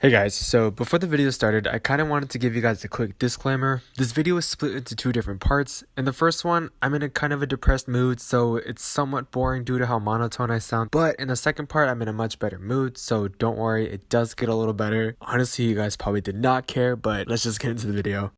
Hey guys, so before the video started, I kind of wanted to give you guys a quick disclaimer. This video is split into two different parts. In the first one, I'm in a kind of a depressed mood, so it's somewhat boring due to how monotone I sound. But in the second part, I'm in a much better mood, so don't worry, it does get a little better. Honestly, you guys probably did not care, but let's just get into the video.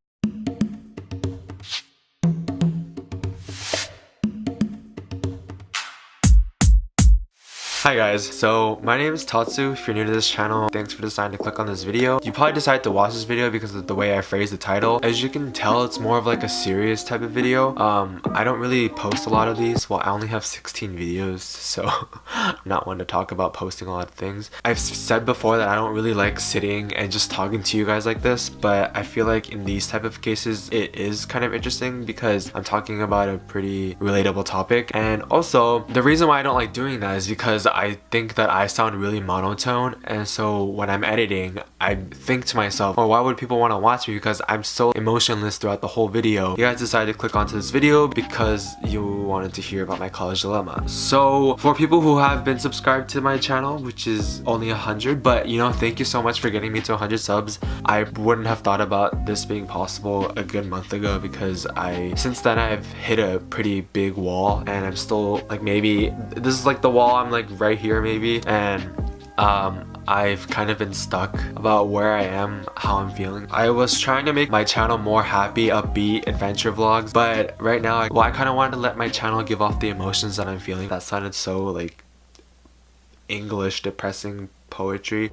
Hi guys, so my name is Tatsu. If you're new to this channel, thanks for deciding to click on this video. You probably decided to watch this video because of the way I phrased the title. As you can tell, it's more of like a serious type of video. I don't really post a lot of these. Well, I only have 16 videos, so I'm not one to talk about posting a lot of things. I've said before that I don't really like sitting and just talking to you guys like this, but I feel like in these type of cases, it is kind of interesting because I'm talking about a pretty relatable topic. And also, the reason why I don't like doing that is because I think that I sound really monotone, and so when I'm editing, I think to myself, oh, why would people want to watch me because I'm so emotionless throughout the whole video. You guys decided to click onto this video because you wanted to hear about my college dilemma. So for people who have been subscribed to my channel, which is only 100, but you know, thank you so much for getting me to 100 subs. I wouldn't have thought about this being possible a good month ago because since then I've hit a pretty big wall, and I'm still like, maybe this is like the wall, I'm like right here maybe, and I've kind of been stuck about where I am, how I'm feeling. I was trying to make my channel more happy, upbeat, adventure vlogs, but right now, I kind of wanted to let my channel give off the emotions that I'm feeling. That sounded so like English, depressing. Poetry.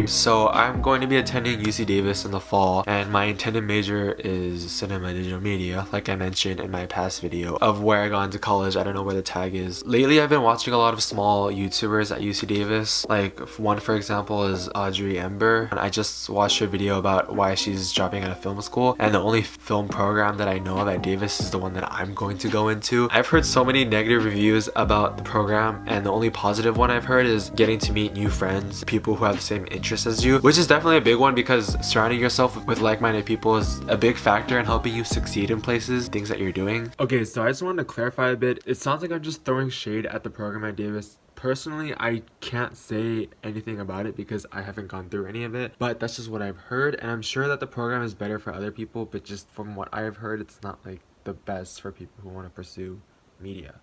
So I'm going to be attending UC Davis in the fall, and my intended major is cinema digital media, like I mentioned in my past video of where I got into college. I don't know where the tag is. Lately I've been watching a lot of small YouTubers at UC Davis. Like one for example is Audrey Ember, and I just watched her video about why she's dropping out of film school, and the only film program that I know of at Davis is the one that I'm going to go into. I've heard so many negative reviews about the program, and the only positive one I've heard is getting to meet new friends, people who have the same interests as you, which is definitely a big one because surrounding yourself with like-minded people is a big factor in helping you succeed in places, things that you're doing. Okay, so I just wanted to clarify a bit. It sounds like I'm just throwing shade at the program at Davis. Personally, I can't say anything about it because I haven't gone through any of it, but that's just what I've heard, and I'm sure that the program is better for other people, but just from what I've heard, it's not like the best for people who want to pursue media.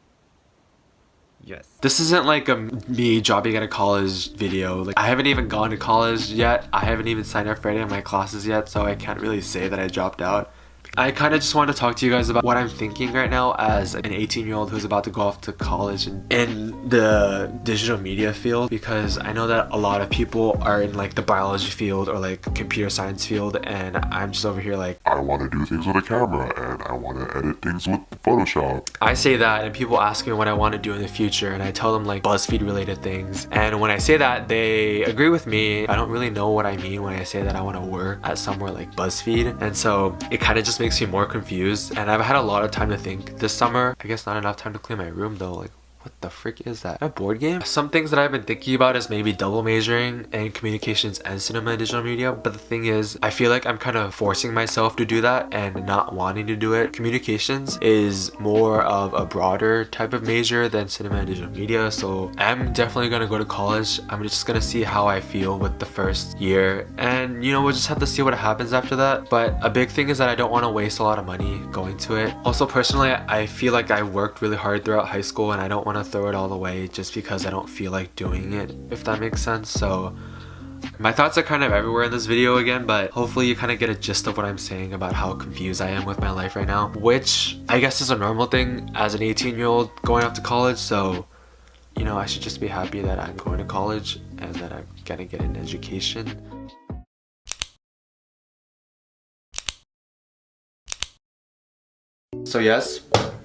Yes. This isn't like a me dropping out of college video. Like, I haven't even gone to college yet. I haven't even signed up for any of my classes yet, so I can't really say that I dropped out. I kind of just want to talk to you guys about what I'm thinking right now as an 18-year-old who's about to go off to college in the digital media field, because I know that a lot of people are in like the biology field or like computer science field, and I'm just over here like, I want to do things with a camera and I want to edit things with Photoshop. I say that and people ask me what I want to do in the future, and I tell them like BuzzFeed related things, and when I say that they agree with me. I don't really know what I mean when I say that I want to work at somewhere like BuzzFeed, and so it kind of just makes me more confused. And I've had a lot of time to think this summer. I guess not enough time to clean my room though. Like, what the frick is that? A board game? Some things that I've been thinking about is maybe double majoring in communications and cinema and digital media, but the thing is, I feel like I'm kind of forcing myself to do that and not wanting to do it. Communications is more of a broader type of major than cinema and digital media, so I'm definitely gonna go to college. I'm just gonna see how I feel with the first year, and you know, we'll just have to see what happens after that. But a big thing is that I don't want to waste a lot of money going to it. Also, personally, I feel like I worked really hard throughout high school, and I don't want to throw it all away just because I don't feel like doing it, if that makes sense. So my thoughts are kind of everywhere in this video again, but hopefully you kind of get a gist of what I'm saying about how confused I am with my life right now, which I guess is a normal thing as an 18-year-old going off to college. So you know, I should just be happy that I'm going to college and that I'm gonna get an education. So yes,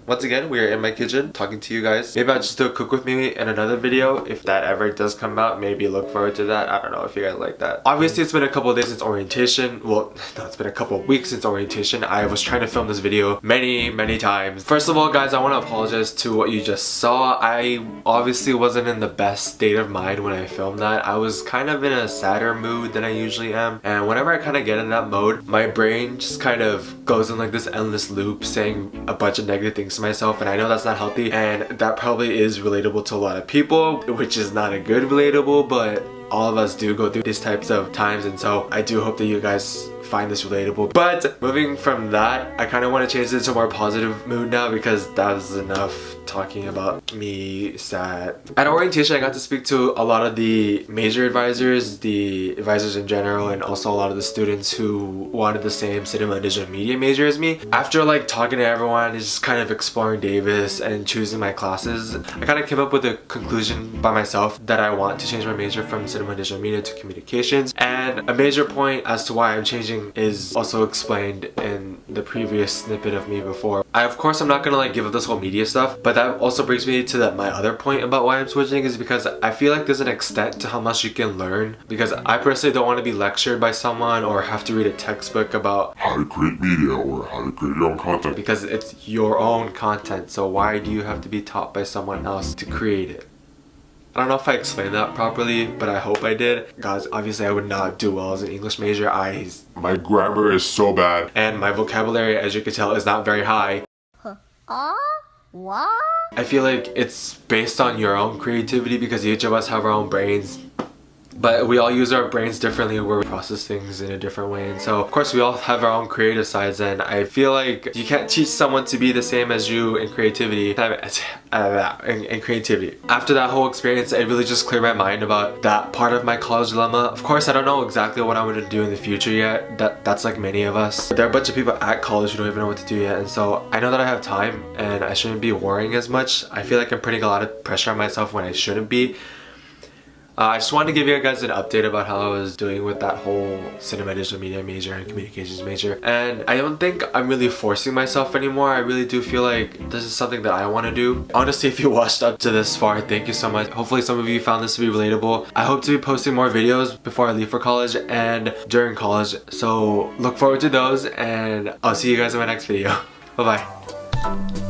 once again, we are in my kitchen talking to you guys. Maybe I'll just do a cook with me in another video. If that ever does come out, maybe look forward to that. I don't know if you guys like that. Obviously, it's been a couple of days since orientation. Well, no, it's been a couple of weeks since orientation. I was trying to film this video many times. First of all, guys, I want to apologize to what you just saw. I obviously wasn't in the best state of mind when I filmed that. I was kind of in a sadder mood than I usually am. And whenever I kind of get in that mode, my brain just kind of goes in like this endless loop saying a bunch of negative things to myself, and I know that's not healthy, and that probably is relatable to a lot of people, which is not a good relatable, but all of us do go through these types of times, and so I do hope that you guys find this relatable. But moving from that, I kind of want to change it to a more positive mood now, because that was enough talking about me sad. At orientation, I got to speak to a lot of the major advisors, the advisors in general, and also a lot of the students who wanted the same cinema and digital media major as me. After like talking to everyone and just kind of exploring Davis and choosing my classes, I kind of came up with a conclusion by myself that I want to change my major from cinema and digital media to communications. And a major point as to why I'm changing is also explained in the previous snippet of me before. Of course, I'm not gonna like give up this whole media stuff, but that also brings me to my other point about why I'm switching, is because I feel like there's an extent to how much you can learn, because I personally don't want to be lectured by someone or have to read a textbook about how to create media or how to create your own content. Because it's your own content, so why do you have to be taught by someone else to create it? I don't know if I explained that properly, but I hope I did. Guys, obviously I would not do well as an English major. My grammar is so bad. And my vocabulary, as you can tell, is not very high. What? I feel like it's based on your own creativity, because each of us have our own brains. But we all use our brains differently, where we process things in a different way. And so, of course, we all have our own creative sides. And I feel like you can't teach someone to be the same as you in creativity. In creativity. After that whole experience, it really just cleared my mind about that part of my college dilemma. Of course, I don't know exactly what I'm going to do in the future yet. That's like many of us. There are a bunch of people at college who don't even know what to do yet. And so I know that I have time and I shouldn't be worrying as much. I feel like I'm putting a lot of pressure on myself when I shouldn't be. I just wanted to give you guys an update about how I was doing with that whole cinema digital media major and communications major. And I don't think I'm really forcing myself anymore. I really do feel like this is something that I want to do. Honestly, if you watched up to this far, thank you so much. Hopefully some of you found this to be relatable. I hope to be posting more videos before I leave for college and during college. So look forward to those, and I'll see you guys in my next video. Bye bye.